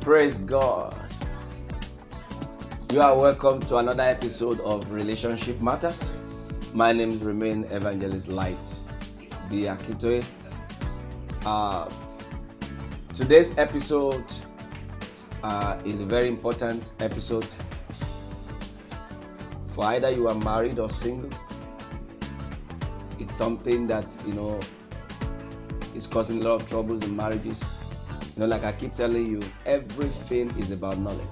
Praise God. You are welcome to another episode of Relationship Matters. My name remains Evangelist Light B. Akitoye. Today's episode is a very important episode for either you are married or single. It's something that, is causing a lot of troubles in marriages. Like I keep telling you, everything is about knowledge.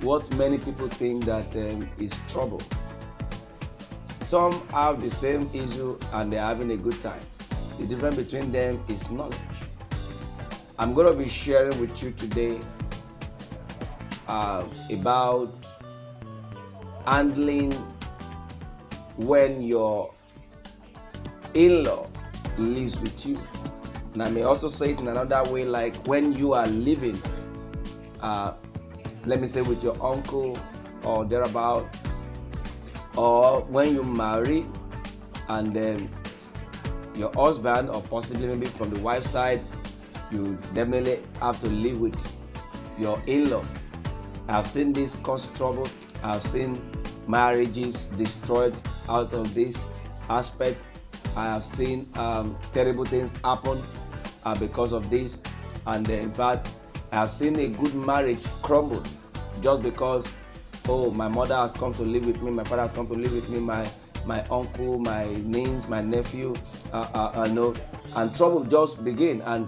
What many people think that is trouble. Some have the same issue and they're having a good time. The difference between them is knowledge. I'm going to be sharing with you today about handling when your in-law lives with you. And I may also say it in another way, like when you are living, let me say with your uncle or thereabout, or when you marry and then your husband, or possibly maybe from the wife's side, you definitely have to live with your in-law. I've seen this cause trouble. I've seen marriages destroyed out of this aspect. I have seen terrible things happen because of this, and in fact I have seen a good marriage crumble just because my mother has come to live with me, my father has come to live with me, my uncle, my niece, my nephew, and trouble just begin. And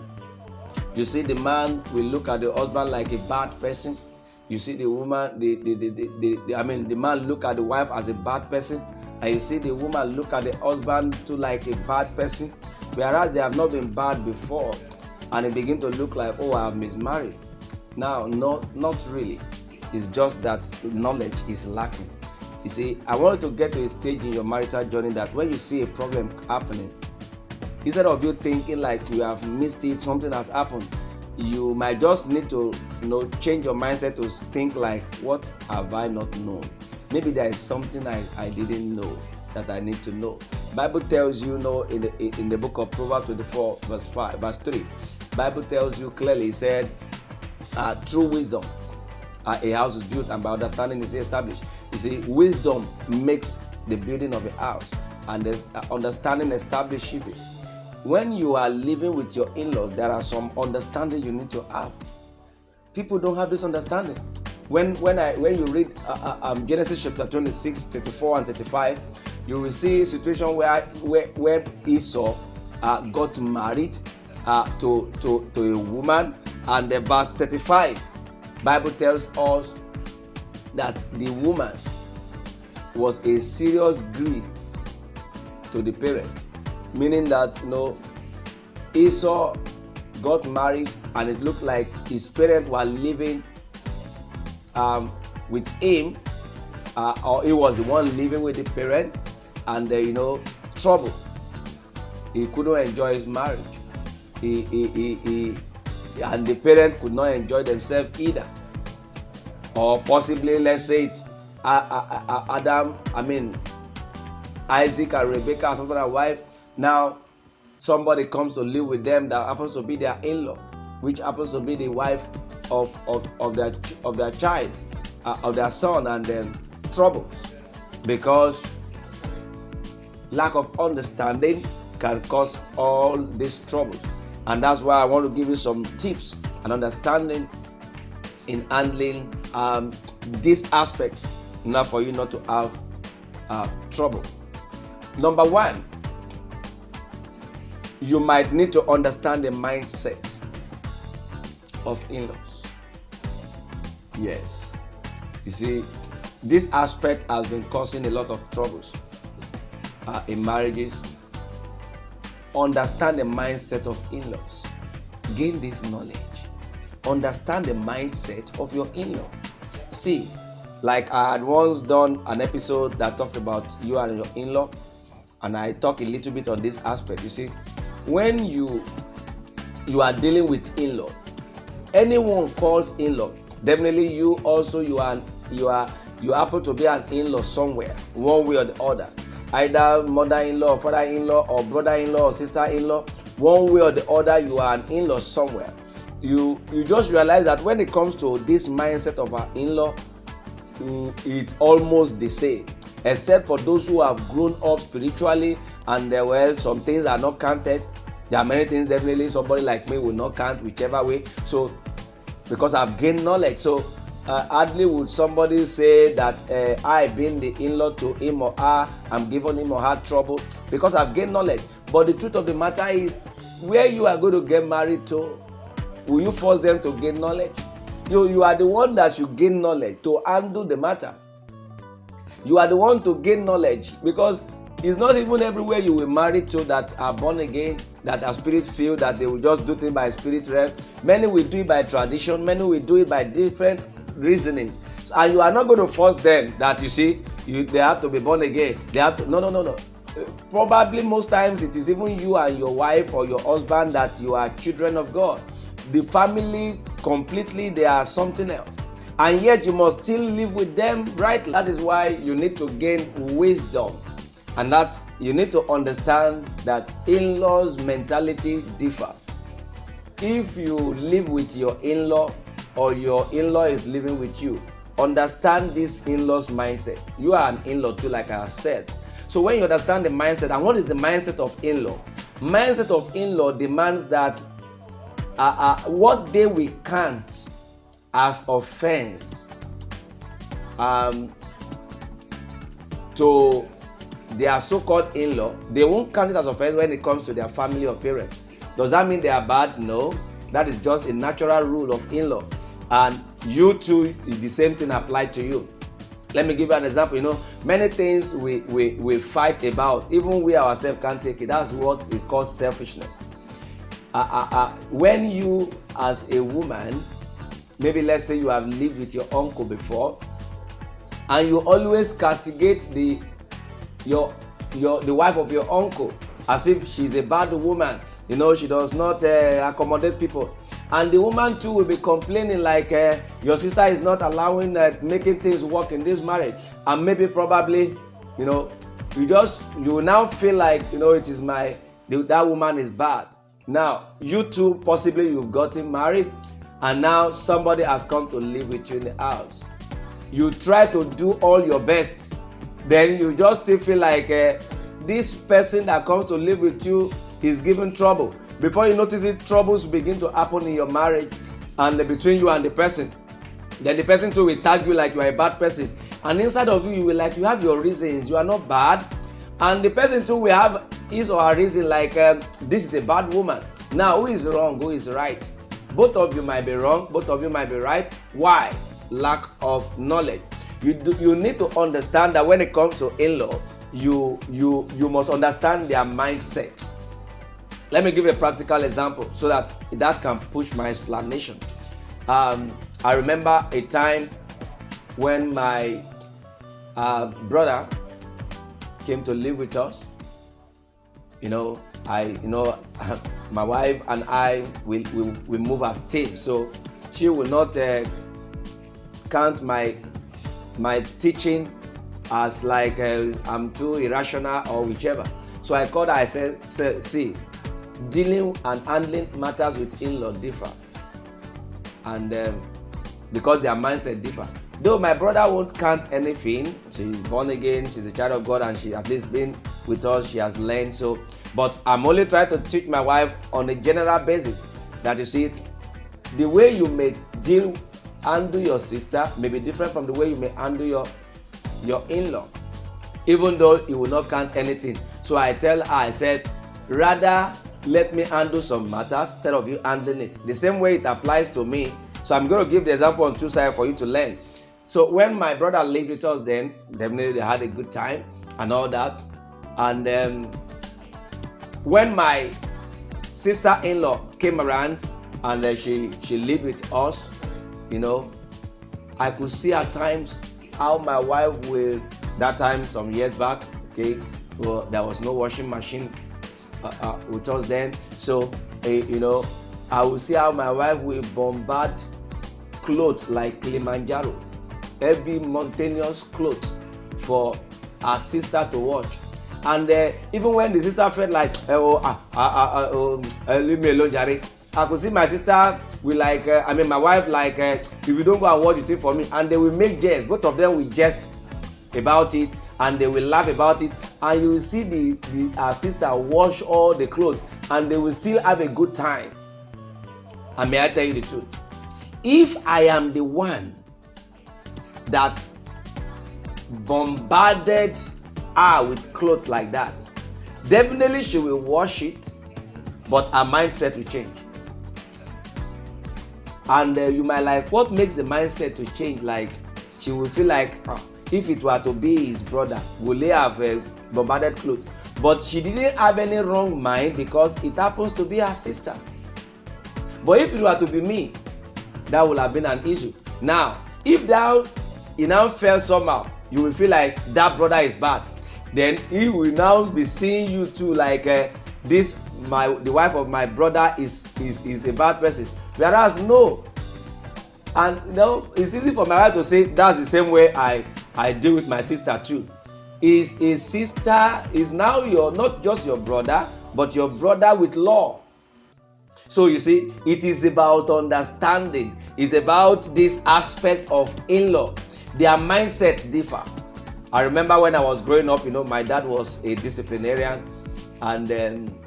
you see, the man will look at the husband like a bad person. You see the woman, the man look at the wife as a bad person, and you see the woman look at the husband too like a bad person, whereas they have not been bad before, and it begin to look like, I have mismarried. Now, not really. It's just that knowledge is lacking. You see, I want you to get to a stage in your marital journey that when you see a problem happening, instead of you thinking like you have missed it, something has happened, you might just need to change your mindset to think like, what have I not known? Maybe there is something I didn't know that I need to know. Bible tells you, in the book of Proverbs 24, verse 3, Bible tells you clearly, it said, through wisdom, a house is built, and by understanding is established. You see, wisdom makes the building of a house, and understanding establishes it. When you are living with your in-laws, there are some understanding you need to have. People don't have this understanding. When you read Genesis chapter 26, 34 and 35, you will see a situation where Esau got married to a woman, and the verse 35, Bible tells us that the woman was a serious grief to the parent, meaning that Esau got married and it looked like his parents were living with him, or he was the one living with the parent, and trouble. He couldn't enjoy his marriage. And the parent could not enjoy themselves either. Or possibly, let's say Isaac and Rebecca, husband and wife. Now somebody comes to live with them that happens to be their in-law, which happens to be the wife of their child, of their son, and then troubles, because lack of understanding can cause all these troubles. And that's why I want to give you some tips and understanding in handling this aspect, not for you not to have trouble. Number one, you might need to understand the mindset of in-laws. Yes. You see, this aspect has been causing a lot of troubles in marriages. Understand the mindset of in-laws. Gain this knowledge. Understand the mindset of your in-law. See, like I had once done an episode that talks about you and your in-law, and I talk a little bit on this aspect. You see, when you are dealing with in-law, anyone calls in-law, definitely you happen to be an in-law somewhere, one way or the other. Either mother-in-law, or father-in-law, or brother-in-law, or sister-in-law, one way or the other, you are an in-law somewhere. you just realize that when it comes to this mindset of our in-law, it's almost the same, except for those who have grown up spiritually and well, some things are not counted. There are many things definitely somebody like me will not count whichever way. So because I've gained knowledge, so hardly would somebody say that I being the in-law to him or her, I'm giving him or her trouble because I've gained knowledge. But the truth of the matter is, where you are going to get married to, will you force them to gain knowledge? You are the one that should gain knowledge to handle the matter. You are the one to gain knowledge, because it's not even everywhere you will marry to that are born again, that are spirit filled, that they will just do things by spirit realm. Many will do it by tradition, many will do it by different reasonings. And you are not going to force them that, you see, they have to be born again. They have to, no. Probably most times it is even you and your wife or your husband that you are children of God. The family completely, they are something else. And yet you must still live with them rightly. That is why you need to gain wisdom. And that you need to understand that in-laws' mentality differ. If you live with your in-law or your in-law is living with you, understand this in-law's mindset. You are an in-law too, like I said. So when you understand the mindset, and what is the mindset of in-law? Mindset of in-law demands that what they will count as offense to their so-called in-law, they won't count it as offense when it comes to their family or parents. Does that mean they are bad? No. That is just a natural rule of in-law. And you too, the same thing applied to you. Let me give you an example. Many things we fight about, even we ourselves can't take it. That's what is called selfishness. When you as a woman, maybe let's say you have lived with your uncle before, and you always castigate the wife of your uncle as if she's a bad woman, she does not accommodate people, and the woman too will be complaining like your sister is not allowing making things work in this marriage, and maybe probably you will now feel like it is that woman is bad. Now you too, possibly you've gotten married and now somebody has come to live with you in the house. You try to do all your best, then you just still feel like this person that comes to live with you is giving trouble. Before you notice it, troubles begin to happen in your marriage and between you and the person. Then the person too will tag you like you are a bad person, and inside of you will like you have your reasons, you are not bad, and the person too will have his or her reason like this is a bad woman. Now who is wrong, who is right? Both of you might be wrong, both of you might be right. Why? Lack of knowledge. You need to understand that when it comes to in-law, you must understand their mindset. Let me give you a practical example so that can push my explanation. I remember a time when my brother came to live with us. My wife and I we move as team, so she will not count my teaching as like I'm too irrational or whichever. So I called her, I said, see, dealing and handling matters with in-law differ, and because their mindset differ. Though my brother won't count anything, she's born again, she's a child of God, and she at least been with us, she has learned. So, but I'm only trying to teach my wife on a general basis that, you see, the way you may handle your sister may be different from the way you may handle your in-law, even though you will not count anything. So I tell her, I said, rather let me handle some matters instead of you handling it. The same way it applies to me. So I'm going to give the example on two sides for you to learn. So when my brother lived with us, then definitely they had a good time and all that. And when my sister-in-law came around and she lived with us, I could see at times how my wife will, that time some years back, okay, well, there was no washing machine with us then. So, I will see how my wife will bombard clothes like Kilimanjaro, heavy mountainous clothes for her sister to watch. And even when the sister felt like, leave me alone, Jerry, I could see my sister will like, my wife like, if you don't go and watch the thing for me, and they will make jest. Both of them will jest about it, and they will laugh about it, and you will see our sister wash all the clothes, and they will still have a good time. And may I tell you the truth? If I am the one that bombarded her with clothes like that, definitely she will wash it, but her mindset will change. And you might like, what makes the mindset to change? Like, she will feel like, if it were to be his brother, will he have bombarded clothes? But she didn't have any wrong mind, because it happens to be her sister. But if it were to be me, that would have been an issue. Now, if you now felt somehow, you will feel like that brother is bad. Then he will now be seeing you too like, the wife of my brother is a bad person. Whereas no. And it's easy for my wife to say that's the same way I deal with my sister too. His sister is now not just your brother, but your brother with law. So you see, it is about understanding. It's about this aspect of in-law. Their mindset differ. I remember when I was growing up, my dad was a disciplinarian, and then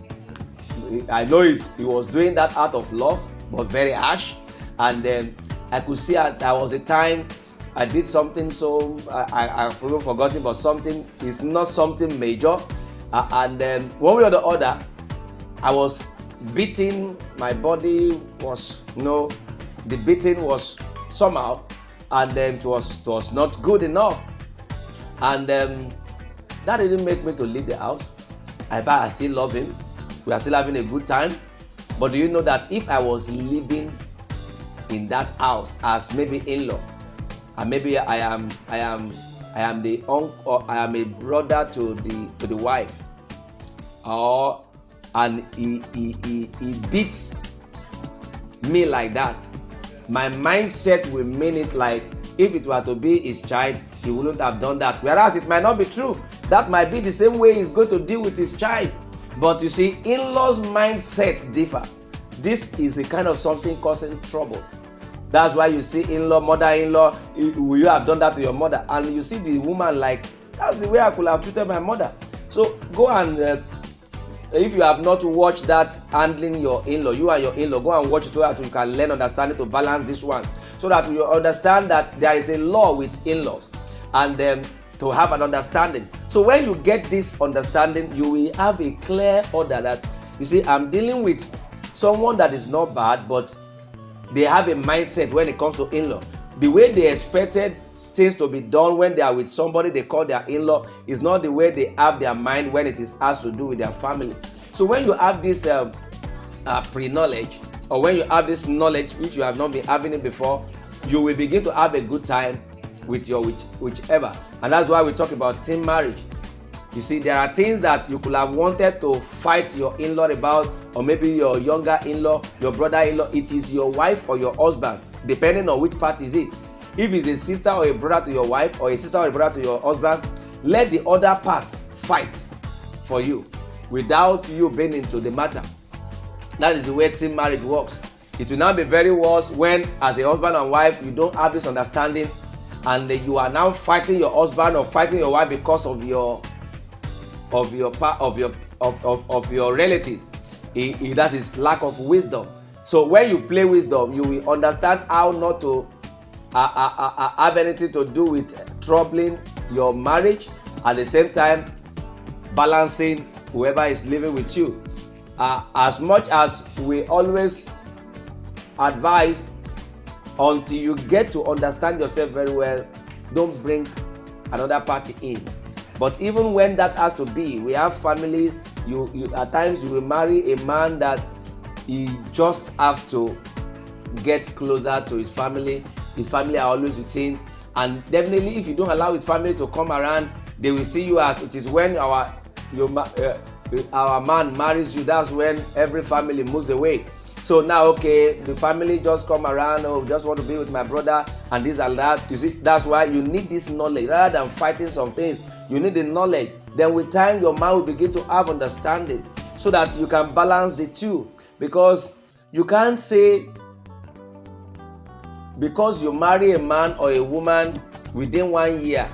I know he was doing that out of love, but very harsh. And then I could see there was a time I did something, so I've forgotten, but something is not something major. And then one way or the other, I was beating. My body was, the beating was somehow, and then it was not good enough. And that didn't make me to leave the house. I still love him. We are still having a good time. But do you know that if I was living in that house as maybe in-law, and maybe I am the uncle, or I am a brother to the wife, and he beats me like that, my mindset will mean it like, if it were to be his child, he wouldn't have done that. Whereas it might not be true. That might be the same way he's going to deal with his child. But you see, in-laws' mindset differ. This is a kind of something causing trouble. That's why you see in-law, mother-in-law, will you have done that to your mother? And you see the woman like, that's the way I could have treated my mother. So go and, if you have not watched that, handling your in-law, you and your in-law, go and watch it so that you can learn understanding to balance this one. So that you understand that there is a law with in-laws, and to have an understanding. So when you get this understanding, you will have a clear order that, you see, I'm dealing with someone that is not bad, but they have a mindset when it comes to in-law. The way they expected things to be done when they are with somebody they call their in-law is not the way they have their mind when it has to do with their family. So when you have this pre-knowledge, or when you have this knowledge which you have not been having it before, you will begin to have a good time with your whichever. And that's why we talk about teen marriage. You see, there are things that you could have wanted to fight your in-law about, or maybe your younger in-law, your brother-in-law. It is your wife or your husband, depending on which part is it. If it's a sister or a brother to your wife, or a sister or a brother to your husband, let the other part fight for you without you being into the matter. That is the way teen marriage works. It will now be very worse when, as a husband and wife, you don't have this understanding, and you are now fighting your husband or fighting your wife because of your relatives. That is lack of wisdom. So when you play wisdom, you will understand how not to have anything to do with troubling your marriage, at the same time balancing whoever is living with you. As much as we always advise, until you get to understand yourself very well, don't bring another party in. But even when that has to be, we have families, you at times you will marry a man that he just have to get closer to his family. His family are always with him, and definitely if you don't allow his family to come around, they will see you as it is. When our man marries you, that's when every family moves away. So now, okay, the family just come around, oh, just want to be with my brother and this and that. You see, that's why you need this knowledge. Rather than fighting some things, you need the knowledge. Then with time, your mind will begin to have understanding so that you can balance the two. Because You can't say because you marry a man or a woman within 1 year,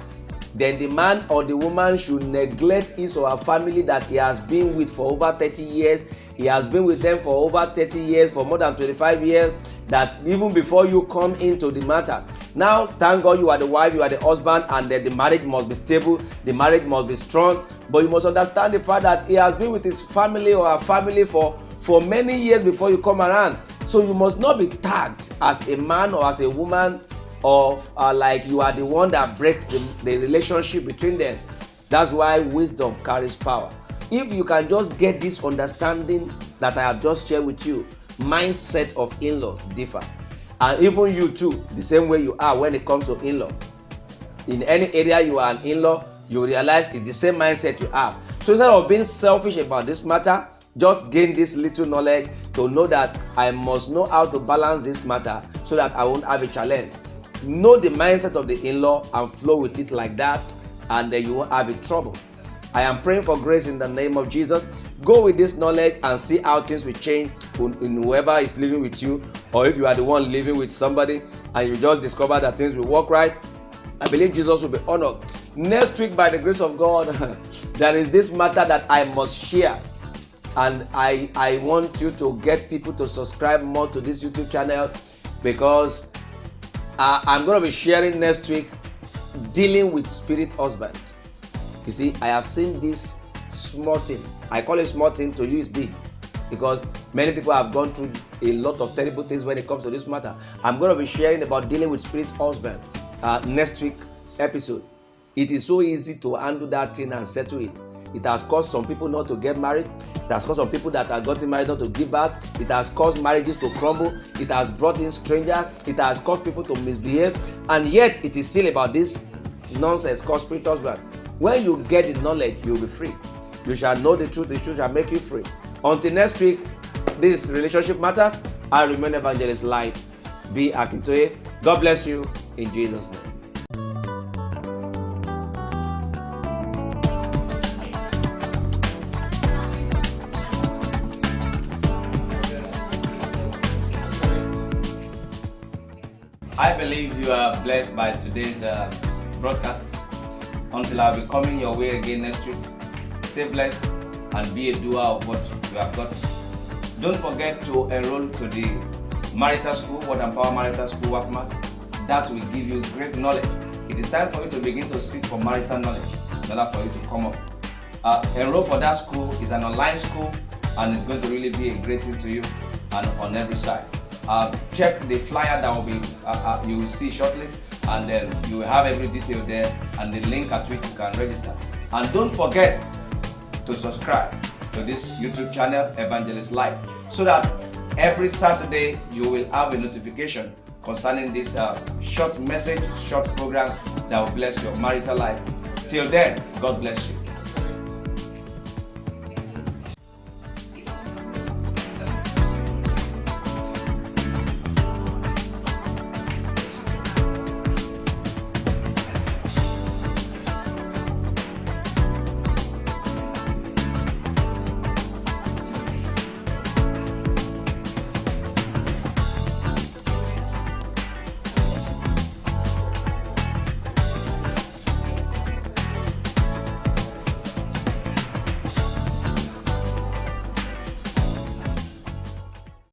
then the man or the woman should neglect his or her family that he has been with for over 30 years. He has been with them for over 30 years, for more than 25 years, that even before you come into the matter. Now, thank God you are the wife, you are the husband, and that the marriage must be stable, the marriage must be strong. But you must understand the fact that he has been with his family or her family for many years before you come around. So you must not be tagged as a man or as a woman of like you are the one that breaks the relationship between them. That's why wisdom carries power. If you can just get this understanding that I have just shared with you, mindset of in-law differ. And even you too, the same way you are when it comes to in-law. In any area you are an in-law, you realize it's the same mindset you have. So instead of being selfish about this matter, just gain this little knowledge to know that I must know how to balance this matter so that I won't have a challenge. Know the mindset of the in-law and flow with it like that, and then you won't have a trouble. I am praying for grace in the name of Jesus. Go with this knowledge and see how things will change in whoever is living with you, or if you are the one living with somebody and you just discover that things will work right. I believe Jesus will be honored. Next week, by the grace of God, there is this matter that I must share. And I want you to get people to subscribe more to this YouTube channel, because I'm going to be sharing next week dealing with spirit husband. You see, I have seen this small thing. I call it small thing, to you is big, because many people have gone through a lot of terrible things when it comes to this matter. I'm going to be sharing about dealing with spirit husband next week episode. It is so easy to handle that thing and settle it. It has caused some people not to get married. It has caused some people that have gotten married not to give birth. It has caused marriages to crumble. It has brought in strangers. It has caused people to misbehave. And yet, it is still about this nonsense called spirit husband. When you get the knowledge, you will be free. You shall know the truth shall make you free. Until next week, this relationship matters. I remain Evangelist Light. Be Akintoye. God bless you in Jesus' name. I believe you are blessed by today's broadcast. Until I'll be coming your way again next week, stay blessed and be a doer of what you have got. Don't forget to enroll to the Marital School, Word and Power Marital School Workmas. That will give you great knowledge. It is time for you to begin to seek for marital knowledge in order for you to come up. Enroll for that school. Is an online school, and it's going to really be a great thing to you and on every side. Check the flyer that will be you will see shortly, and then you will have every detail there and the link at which you can register. And don't forget to subscribe to this YouTube channel, Evangelist Life, so that every Saturday you will have a notification concerning this short message, short program that will bless your marital life. Till then, God bless you.